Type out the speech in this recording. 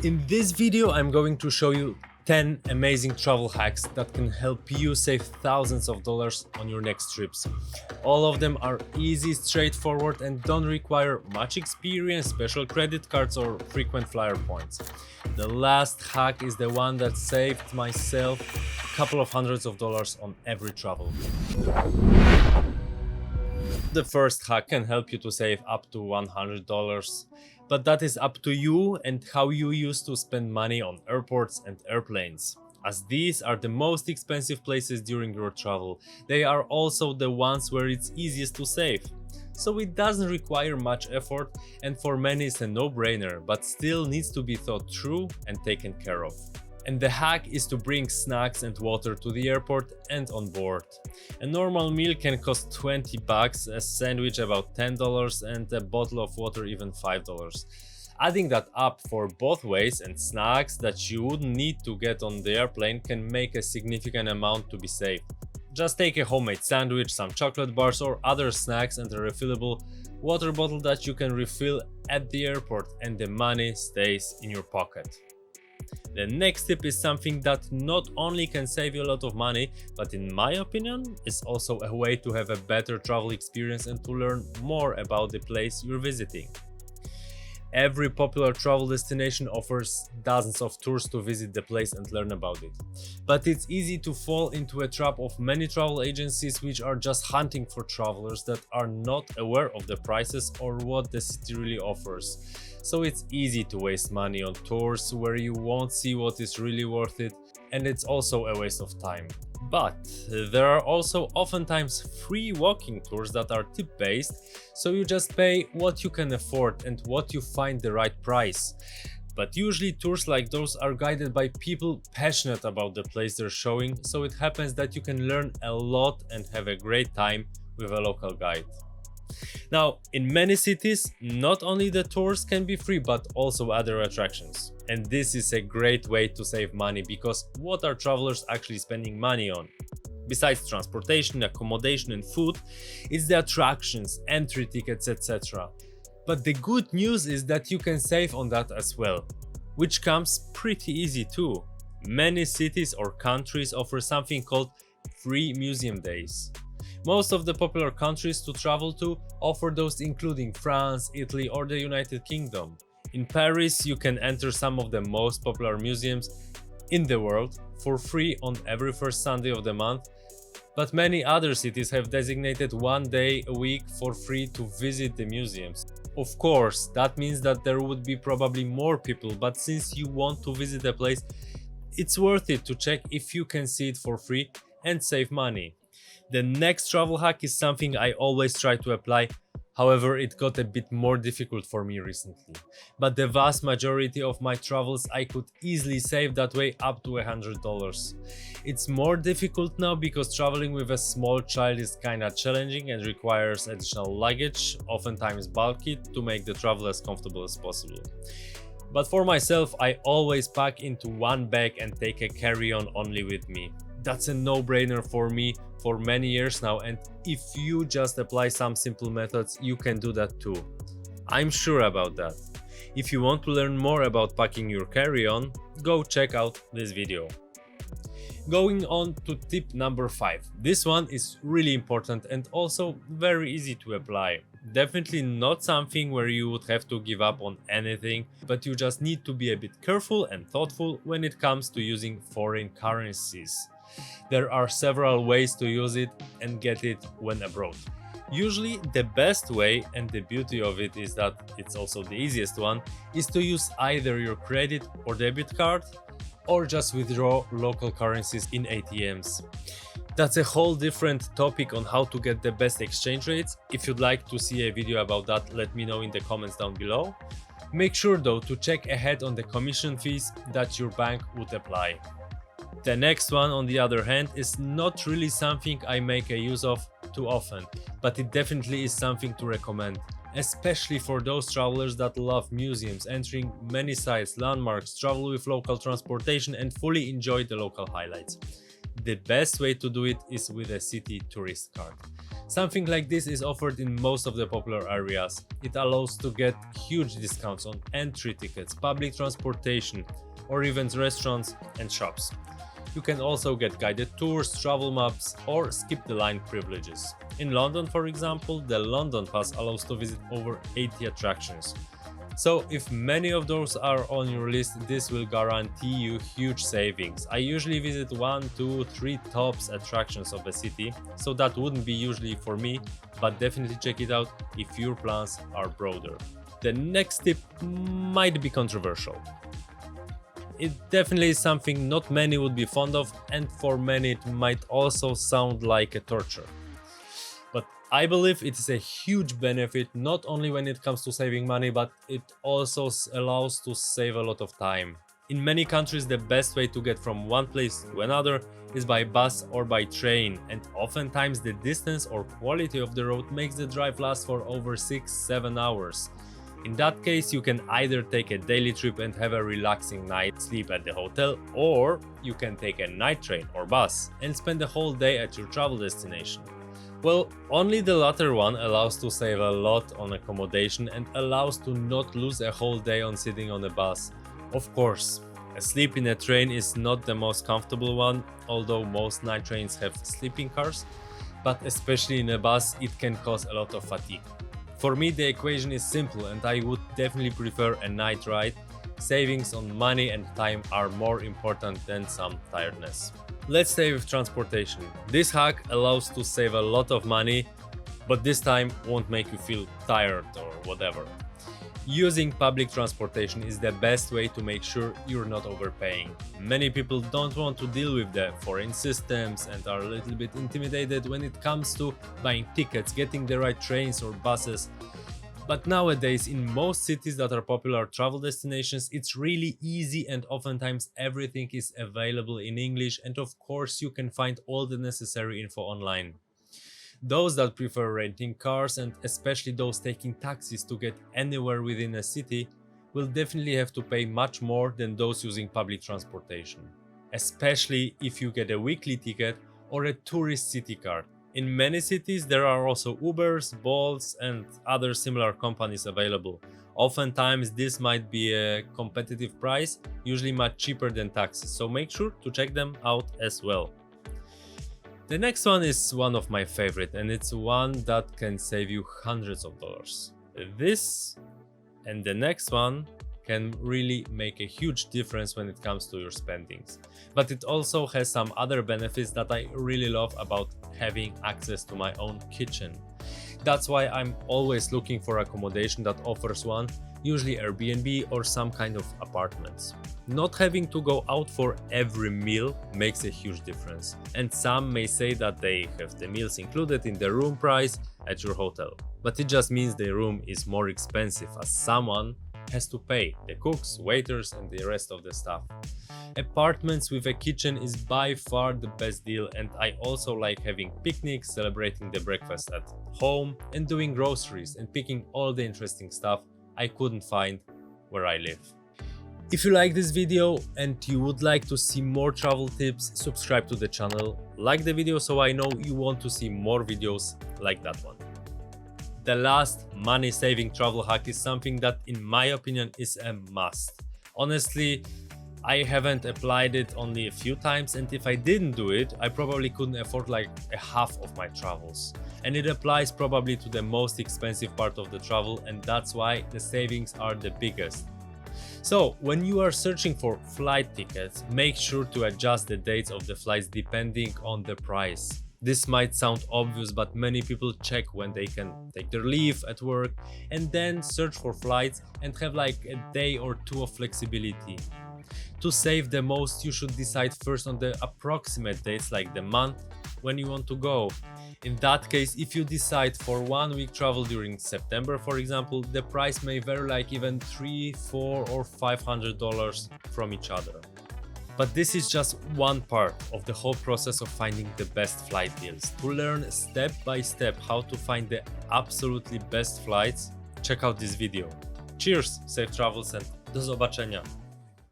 In this video, I'm going to show you 10 amazing travel hacks that can help you save thousands of dollars on your next trips. All of them are easy, straightforward, and don't require much experience, special credit cards, or frequent flyer points. The last hack is the one that saved myself a couple of hundreds of dollars on every travel. The first hack can help you to save up to $100, but that is up to you and how you used to spend money on airports and airplanes. As these are the most expensive places during your travel, they are also the ones where it's easiest to save. So it doesn't require much effort, and for many it's a no-brainer, but still needs to be thought through and taken care of. And the hack is to bring snacks and water to the airport and on board. A normal meal can cost $20, a sandwich about $10, and a bottle of water even $5. Adding that up for both ways and snacks that you wouldn't need to get on the airplane can make a significant amount to be saved. Just take a homemade sandwich, some chocolate bars or other snacks, and a refillable water bottle that you can refill at the airport, and the money stays in your pocket. The next tip is something that not only can save you a lot of money, but in my opinion is also a way to have a better travel experience and to learn more about the place you're visiting. Every popular travel destination offers dozens of tours to visit the place and learn about it. But it's easy to fall into a trap of many travel agencies which are just hunting for travelers that are not aware of the prices or what the city really offers. So it's easy to waste money on tours where you won't see what is really worth it, and it's also a waste of time. But there are also oftentimes free walking tours that are tip-based, so you just pay what you can afford and what you find the right price. But usually tours like those are guided by people passionate about the place they're showing, so it happens that you can learn a lot and have a great time with a local guide. Now, in many cities, not only the tours can be free, but also other attractions. And this is a great way to save money, because what are travelers actually spending money on? Besides transportation, accommodation and food, it's the attractions, entry tickets, etc. But the good news is that you can save on that as well, which comes pretty easy too. Many cities or countries offer something called free museum days. Most of the popular countries to travel to offer those, including France, Italy or the United Kingdom. In Paris, you can enter some of the most popular museums in the world for free on every first Sunday of the month, but many other cities have designated one day a week for free to visit the museums. Of course, that means that there would be probably more people, but since you want to visit a place, it's worth it to check if you can see it for free and save money. The next travel hack is something I always try to apply, however it got a bit more difficult for me recently. But the vast majority of my travels I could easily save that way up to $100. It's more difficult now because traveling with a small child is kinda challenging and requires additional luggage, oftentimes bulky, to make the travel as comfortable as possible. But for myself, I always pack into one bag and take a carry-on only with me. That's a no-brainer for me for many years now, and if you just apply some simple methods, you can do that too. I'm sure about that. If you want to learn more about packing your carry-on, go check out this video. Going on to tip number 5. This one is really important and also very easy to apply. Definitely not something where you would have to give up on anything, but you just need to be a bit careful and thoughtful when it comes to using foreign currencies. There are several ways to use it and get it when abroad. Usually the best way, and the beauty of it is that it's also the easiest one, is to use either your credit or debit card or just withdraw local currencies in ATMs. That's a whole different topic on how to get the best exchange rates. If you'd like to see a video about that, let me know in the comments down below. Make sure though to check ahead on the commission fees that your bank would apply. The next one, on the other hand, is not really something I make a use of too often, but it definitely is something to recommend, especially for those travelers that love museums, entering many sites, landmarks, travel with local transportation and fully enjoy the local highlights. The best way to do it is with a city tourist card. Something like this is offered in most of the popular areas. It allows to get huge discounts on entry tickets, public transportation, or even restaurants and shops. You can also get guided tours, travel maps, or skip the line privileges. In London, for example, the London Pass allows to visit over 80 attractions. So if many of those are on your list, this will guarantee you huge savings. I usually visit 1, 2, 3 tops attractions of a city, so that wouldn't be usually for me, but definitely check it out if your plans are broader. The next tip might be controversial. It definitely is something not many would be fond of, and for many it might also sound like a torture. But I believe it is a huge benefit not only when it comes to saving money, but it also allows to save a lot of time. In many countries, the best way to get from one place to another is by bus or by train, and oftentimes the distance or quality of the road makes the drive last for over 6-7 hours. In that case, you can either take a daily trip and have a relaxing night sleep at the hotel, or you can take a night train or bus and spend the whole day at your travel destination. Well, only the latter one allows to save a lot on accommodation and allows to not lose a whole day on sitting on a bus. Of course, a sleep in a train is not the most comfortable one, although most night trains have sleeping cars, but especially in a bus it can cause a lot of fatigue. For me, the equation is simple, and I would definitely prefer a night ride. Savings on money and time are more important than some tiredness. Let's stay with transportation. This hack allows to save a lot of money, but this time won't make you feel tired or whatever. Using public transportation is the best way to make sure you're not overpaying. Many people don't want to deal with the foreign systems and are a little bit intimidated when it comes to buying tickets, getting the right trains or buses. But nowadays, in most cities that are popular travel destinations, it's really easy, and oftentimes everything is available in English, and of course you can find all the necessary info online. Those that prefer renting cars, and especially those taking taxis to get anywhere within a city, will definitely have to pay much more than those using public transportation, especially if you get a weekly ticket or a tourist city card. In many cities there are also Ubers, Bolts and other similar companies available. Oftentimes this might be a competitive price, usually much cheaper than taxis, so make sure to check them out as well. The next one is one of my favorite, and it's one that can save you hundreds of dollars. This and the next one can really make a huge difference when it comes to your spendings. But it also has some other benefits that I really love about having access to my own kitchen. That's why I'm always looking for accommodation that offers one, usually Airbnb or some kind of apartments. Not having to go out for every meal makes a huge difference, and some may say that they have the meals included in the room price at your hotel. But it just means the room is more expensive as someone has to pay the cooks, waiters and the rest of the staff. Apartments with a kitchen is by far the best deal, and I also like having picnics, celebrating the breakfast at home and doing groceries and picking all the interesting stuff I couldn't find where I live. If you like this video and you would like to see more travel tips, subscribe to the channel, like the video so I know you want to see more videos like that one. The last money-saving travel hack is something that, in my opinion, is a must. Honestly, I haven't applied it only a few times, and if I didn't do it, I probably couldn't afford like a half of my travels. And it applies probably to the most expensive part of the travel, and that's why the savings are the biggest. So, when you are searching for flight tickets, make sure to adjust the dates of the flights depending on the price. This might sound obvious, but many people check when they can take their leave at work and then search for flights and have like a day or two of flexibility. To save the most, you should decide first on the approximate dates, like the month when you want to go. In that case, if you decide for 1 week travel during September, for example, the price may vary like even $300, $400 or $500 from each other. But this is just one part of the whole process of finding the best flight deals. To learn step by step how to find the absolutely best flights, check out this video. Cheers, safe travels and do zobaczenia!